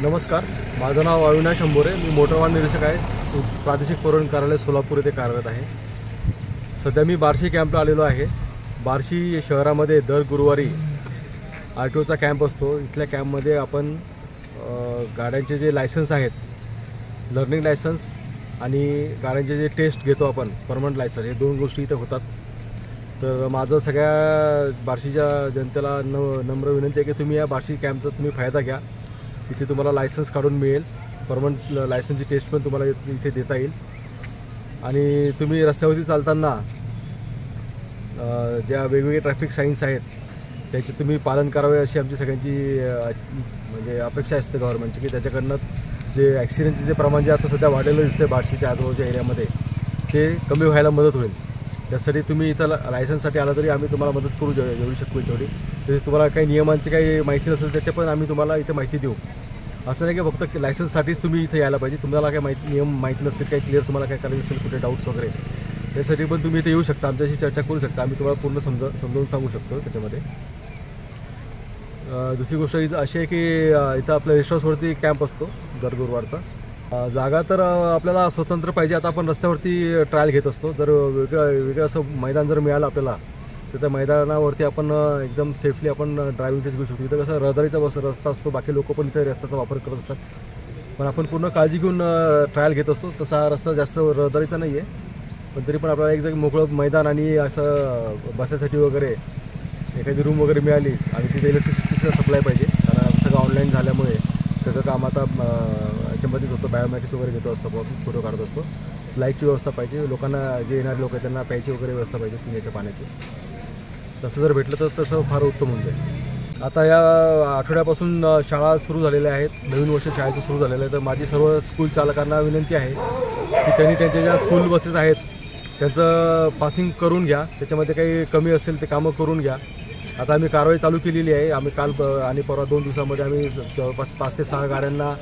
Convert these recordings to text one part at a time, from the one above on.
नमस्कार, माझं नाव अविनाश अंबोरे. मी मोटर वाहन निरीक्षक आहे. प्रादेशिक परवानगी कार्यालय सोलापूर येथे कार्यरत आहे. सध्या मी बार्शी कॅम्पला आलेलो आहे. बार्शी शहरामध्ये दर गुरुवारी RTOचा कॅम्प असतो. इथल्या कॅम्पमध्ये आपण गाड्यांचे जे लायसन्स आहेत, लर्निंग लायसन्स आणि गाड्यांचे जे टेस्ट घेतो आपण, परमनंट लायसन्स, हे दोन गोष्टी इथे होतात. तर माझं सगळ्या बार्शीच्या जनतेला नम्र विनंती आहे की तुम्ही या बार्शी कॅम्पचा तुम्ही फायदा घ्या. इथे तुम्हाला लायसन्स काढून मिळेल. परमनंट लायसन्सची टेस्ट पण तुम्हाला इथे देता येईल. आणि तुम्ही रस्त्यावरती चालताना ज्या वेगवेगळे ट्रॅफिक साईन्स आहेत त्याचे तुम्ही पालन करावे अशी आमची सगळ्यांची म्हणजे अपेक्षा असते गव्हर्नमेंटची, की त्याच्याकडनं जे ॲक्सिडेंटचे जे प्रमाण जे आता सध्या वाढलेलं दिसते बार्शीच्या आजूबाजूच्या एरियामध्ये, ते कमी व्हायला मदत होईल. त्यासाठी तुम्ही इथं लायसन्ससाठी आला तरी आम्ही तुम्हाला मदत करू जेवढी शकू तेवढी. तसेच तुम्हाला काही नियमांची काही माहिती नसेल त्याच्या पण आम्ही तुम्हाला इथे माहिती देऊ. असं नाही की फक्त लायसन्ससाठीच तुम्ही इथे यायला पाहिजे. तुम्हाला काही नियम माहिती नसतील, काही क्लिअर तुम्हाला काय करायचं असेल, कुठे डाऊट्स वगैरे, त्यासाठी पण तुम्ही इथे येऊ शकता, आमच्याशी चर्चा करू शकता. आम्ही तुम्हाला पूर्ण समजावून सांगू शकतो त्याच्यामध्ये. दुसरी गोष्ट इथं अशी आहे की इथं आपल्या रेस्टॉरंट्सवरती कॅम्प असतो दर गुरुवारचा. जागा तर आपल्याला स्वतंत्र पाहिजे. आता आपण रस्त्यावरती ट्रायल घेत असतो. जर वेगळं असं मैदान जर मिळालं आपल्याला, तर त्या मैदानावरती आपण एकदम सेफली आपण ड्रायव्हिंग टेस्ट घेऊ शकतो. इथं कसं रहदारीचा रस्ता असतो, बाकी लोक पण इथे रस्त्याचा वापर करत असतात, पण आपण पूर्ण काळजी घेऊन ट्रायल घेत असतो. तसा हा रस्ता जास्त रहदारीचा नाही आहे, पण तरी पण आपल्याला एक जागी मोकळं मैदान आणि असं बसायसाठी वगैरे एखादी रूम वगैरे मिळाली आणि तिथे इलेक्ट्रिसिटीचा सप्लाय पाहिजे. कारण सगळं ऑनलाईन झाल्यामुळे सगळं काम आता याच्यामध्येच होतं. बायोमॅट्रिक्स वगैरे घेतो असतो, फोटो काढत असतो. लाईटची व्यवस्था पाहिजे, लोकांना जे येणारे लोक आहेत त्यांना प्यायची वगैरे व्यवस्था पाहिजे, पिण्याच्या पाण्याची. तसं जर भेटलं तर तसं फार उत्तम होऊन जाईल. आता या आठवड्यापासून शाळा सुरू झालेल्या आहेत. नवीन वर्ष शाळेचं सुरू झालेलं आहे. तर माझी सर्व स्कूल चालकांना विनंती आहे की त्यांनी त्यांच्या ज्या स्कूल बसेस आहेत त्यांचं पासिंग करून घ्या. त्याच्यामध्ये काही कमी असेल ते कामं करून घ्या. आता आम्ही कारवाई चालू केलेली आहे. आम्ही काल आणि परवा 2 दिवसामध्ये आम्ही जवळपास 5 ते 6 गाड्यांना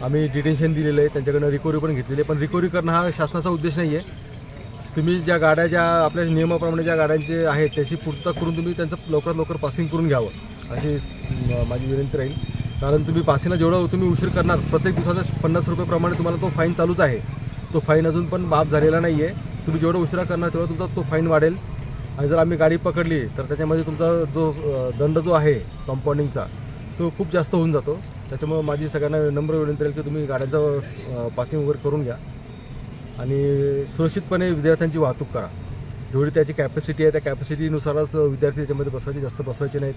आम्ही डिटेन्शन दिलेलं आहे. त्यांच्याकडनं रिकव्हरी पण घेतलेली आहे. पण रिकव्हरी करणं हा शासनाचा उद्देश नाही आहे. तुम्ही ज्या गाड्या ज्या आपल्या नियमाप्रमाणे ज्या गाड्यांचे आहेत त्याची पूर्तता करून तुम्ही त्यांचं लवकरात लवकर पासिंग करून घ्यावं अशी माझी विनंती राहील. कारण तुम्ही पासिंगला जेवढं तुम्ही उशीर करणार, प्रत्येक दिवसाचा 50 रुपयेप्रमाणे तुम्हाला तो फाईन चालूच आहे. तो फाईन अजून पण माफ झालेला नाही आहे. तुम्ही जेवढं उशिरा करणार तेवढा तुमचा तो फाईन वाढेल. आणि जर आम्ही गाडी पकडली तर त्याच्यामध्ये तुमचा जो दंड जो आहे कंपाऊंडिंगचा तो खूप जास्त होऊन जातो. त्याच्यामुळे माझी सगळ्यांना नम्र विनंती राहील की तुम्ही गाड्यांचं पासिंग वगैरे करून घ्या आणि सुरक्षितपणे विद्यार्थ्यांची वाहतूक करा. जेवढी त्याची कॅपॅसिटी आहे त्या कॅपॅसिटीनुसारच विद्यार्थी त्याच्यामध्ये बसवायचे, जास्त बसवायचे नाहीत.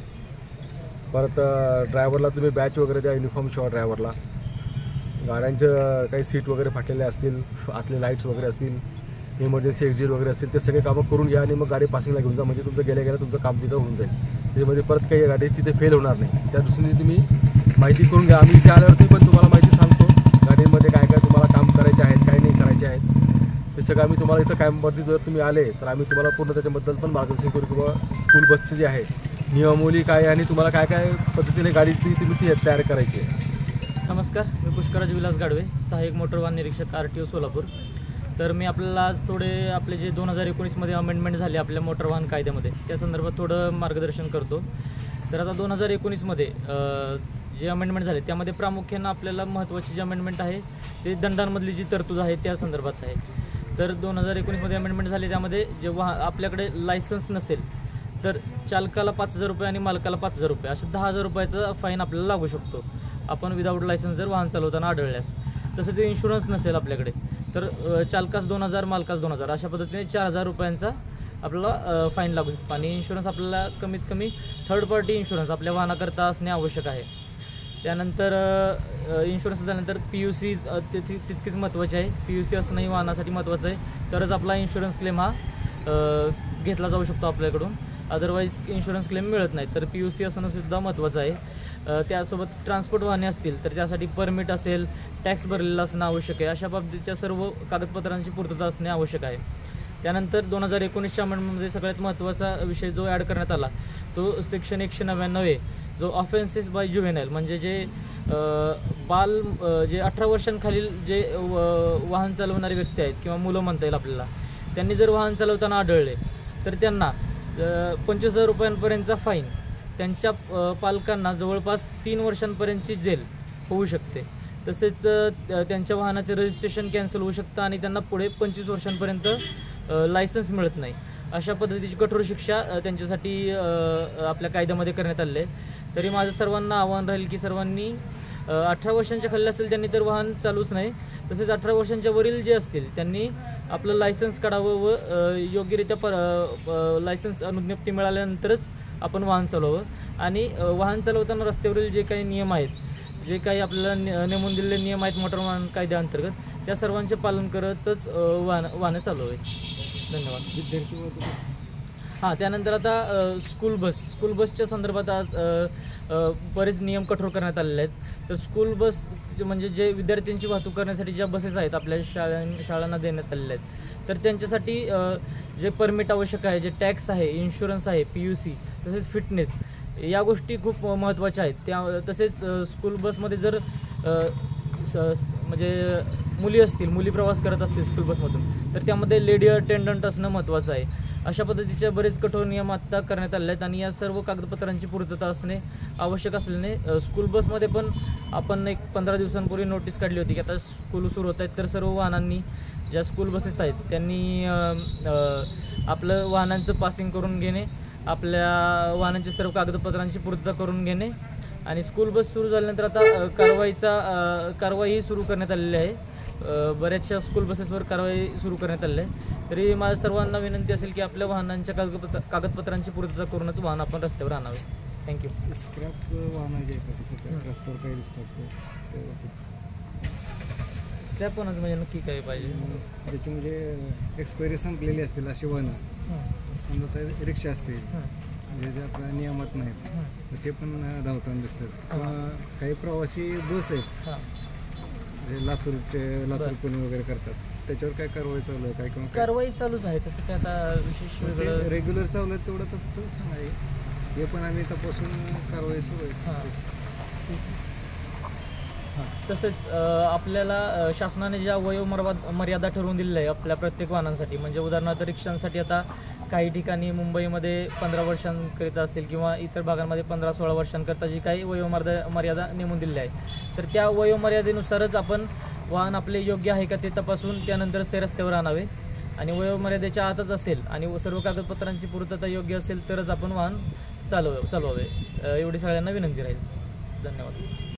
परत ड्रायव्हरला तुम्ही बॅच वगैरे द्या, युनिफॉर्म शिवा ड्रायव्हरला. गाड्यांचं काही सीट वगैरे फाटलेले असतील, आतले लाईट्स वगैरे असतील, इमर्जन्सी एक्झिट वगैरे असतील, ते सगळे कामं करून घ्या आणि मग गाडी पासिंगला घेऊन जा. म्हणजे तुमचं गेल्या तुमचं काम तिथं होऊन जाईल. त्याच्यामध्ये परत काही गाडी तिथे फेल होणार नाही. त्या दृष्टीने तुम्ही माहिती करून घ्या. आम्ही इथे आल्यावरती पण तुम्हाला माहिती सांगतो गाडीमध्ये काय काय तुम्हाला काम करायचे आहेत, काय नाही करायचे आहेत. ते सगळं आम्ही तुम्हाला इथं कॅम्पवरती जर तुम्ही आले तर आम्ही तुम्हाला पूर्ण त्याच्याबद्दल पण मार्गदर्शन करू किंवा स्कूल बसचे जे आहे नियमावली काय आणि तुम्हाला काय काय पद्धतीने गाडीची तुम्ही तयार करायची आहे. नमस्कार, मी पुष्कराज विलास गाडवे, सहाय्यक मोटर वाहन निरीक्षक RTO सोलापूर. तर मी आपल्याला आज थोडे आपले जे 2019मध्ये अमेंडमेंट झाले आपल्या मोटर वाहन कायद्यामध्ये त्या संदर्भात थोडं मार्गदर्शन करतो. तर आता 2019मध्ये जे अमेंडमेंट झाले त्यामध्ये प्रामुख्यानं आपल्याला महत्त्वाची जी अमेंडमेंट आहे ते दंडांमधली जी तरतूद आहे त्या संदर्भात आहे. तर 2019मध्ये अमेंडमेंट झाले त्यामध्ये जेव्हा आपल्याकडे लायसन्स नसेल तर चालकाला 5,000 रुपये आणि मालकाला 5,000 रुपये अशा 10,000 रुपयाचा फाईन आपल्याला लागू शकतो आपण विदाऊट लायसन्स जर वाहन चालवताना आढळल्यास. तसं ते इन्शुरन्स नसेल आपल्याकडे तर चालकास 2,000 मालकास 2,000 अशा पद्धतीने 4,000 रुपयांचा आपल्याला फाईन लागू शकतो. आणि इन्शुरन्स आपल्याला कमीत कमी थर्ड पार्टी इन्शुरन्स आपल्या वाहनाकरता असणे आवश्यक आहे. त्यानंतर इन्शुरन्स झाल्यानंतर PUC तितकीच महत्त्वाची आहे. PUC असणंही वाहनासाठी महत्त्वाचं आहे, तरच आपला इन्शुरन्स क्लेम हा घेतला जाऊ शकतो आपल्याकडून. अदरवाईज इन्शुरन्स क्लेम मिळत नाही. तर PUC असणंसुद्धा महत्त्वाचं आहे. त्यासोबत ट्रान्सपोर्ट वाहने असतील तर त्यासाठी परमिट असेल, टॅक्स भरलेला असणं आवश्यक आहे. अशा बाबतीच्या सर्व कागदपत्रांची पूर्तता असणे आवश्यक आहे. त्यानंतर 2019च्या अमेंडमेंटमध्ये सगळ्यात महत्त्वाचा विषय जो ॲड करण्यात आला तो सेक्शन 199 जो ऑफेन्सेस बाय ज्युव्हेनाइल म्हणजे जे जे 18 वर्षांखालील जे वाहन चालवणारे व्यक्ती आहेत किंवा मुलं म्हणता येईल आपल्याला, त्यांनी जर वाहन चालवताना आढळले तर त्यांना 25,000 रुपयांपर्यंतचा फाईन, त्यांच्या पालकांना जवळपास 3 वर्षांपर्यंतची जेल होऊ शकते. तसेच त्यांच्या वाहनाचे रजिस्ट्रेशन कॅन्सल होऊ शकतं आणि त्यांना पुढे 25 वर्षांपर्यंत लायसन्स मिळत नाही. अशा पद्धतीची कठोर शिक्षा त्यांच्यासाठी आपल्या कायद्यामध्ये करण्यात आली आहे. तरी माझं सर्वांना आव्हान राहील की सर्वांनी 18 वर्षांच्या खाली असेल त्यांनी तर वाहन चालूच नाही. तसेच 18 वर्षांच्या वरील जे असतील त्यांनी आपलं लायसन्स काढावं व योग्यरित्या लायसन्स अनुज्ञप्ती मिळाल्यानंतरच आपण वाहन चालवावं. आणि वाहन चालवताना रस्त्यावरील जे काही नियम आहेत, जे काही आपल्याला नेमून दिलेले नियम आहेत मोटार वाहन कायद्याअंतर्गत, त्या सर्वांचे पालन करतच वाहनं चालवावे. धन्यवाद. विद्यार्थी हां, त्यानंतर आता स्कूल बसच्या संदर्भात आज बरेच नियम कठोर करण्यात आलेले आहेत. तर स्कूल बस म्हणजे जे विद्यार्थ्यांची वाहतूक करण्यासाठी ज्या बसेस आहेत आपल्या शाळांना देण्यात आलेल्या आहेत, तर त्यांच्यासाठी जे परमिट आवश्यक आहे, जे टॅक्स आहे, इन्शुरन्स आहे, PUC, तसेच फिटनेस, या गोष्टी खूप महत्त्वाच्या आहेत. तसेच स्कूल बसमध्ये जर म्हणजे मुली प्रवास करत असतील स्कूल बसमधून, तर त्यामध्ये लेडी अटेंडंट असणं महत्त्वाचं आहे. अशा पद्धतीचे बरेच कठोर नियम आत्ता करण्यात आले आहेत आणि या सर्व कागदपत्रांची पूर्तता असणे आवश्यक असल्याने स्कूल बसमध्ये पण आपण एक 15 दिवसांपूर्वी नोटीस काढली होती की आता स्कूल सुरू होत आहेत, तर सर्व वाहनांनी, ज्या स्कूल बसेस आहेत त्यांनी आपलं वाहनांचं पासिंग करून घेणे, आपल्या वाहनांची सर्व कागदपत्रांची पूर्तता करून घेणे आणि स्कूल बस सुरू झाल्यानंतर आता कारवाई सुरू करण्यात आलेली आहे. बऱ्याचशा स्कूल बसेसवर कारवाई सुरू करण्यात आलेली आहे. तरी माझ्या सर्वांना विनंती असेल की आपल्या वाहनांच्या कागदपत्रांची पूर्तता करूनच वाहन आपण रस्त्यावर आणावे. थँक्यू. स्क्रॅप वाहनं जे आहेत सध्या रस्त्यावर काही दिसतात स्क्रॅप वाहनाचं म्हणजे नक्की काय पाहिजे? त्याची म्हणजे एक्सपायरी संपलेली असतील अशी वाहनं, समजा तर रिक्षा असतील म्हणजे जे आपल्या नियमात नाहीत, तर ते पण धावताना दिसतात. किंवा काही प्रवासी बस आहेत लातूर पुणे वगैरे करतात, त्याच्यावर काय कारवाई चालू आहे काय? किंवा कारवाई चालूच आहे, तसं काय आता विशेष वेगळं रेग्युलर चालू आहे तेवढं तर सांगाय, हे पण आम्ही तपासून कारवाई सुरू आहे. तसेच आपल्याला शासनाने ज्या वयोमर्यादा ठरवून दिलेल्या आहे आपल्या प्रत्येक वाहनांसाठी, म्हणजे उदाहरणार्थ रिक्षांसाठी आता काही ठिकाणी मुंबईमध्ये 15 वर्षांकरिता असेल किंवा इतर भागांमध्ये 15-16 वर्षांकरिता जी काही वयोमर्यादा नेमून दिलेली आहे, तर त्या वयोमर्यादेनुसारच आपण वाहन आपले योग्य आहे का ते तपासून त्यानंतरच ते रस्त्यावर आणावे. आणि वयोमर्यादेच्या आतच असेल आणि सर्व कागदपत्रांची पूर्तता योग्य असेल तरच आपण वाहन चालवावे. एवढी सगळ्यांना विनंती राहील. धन्यवाद.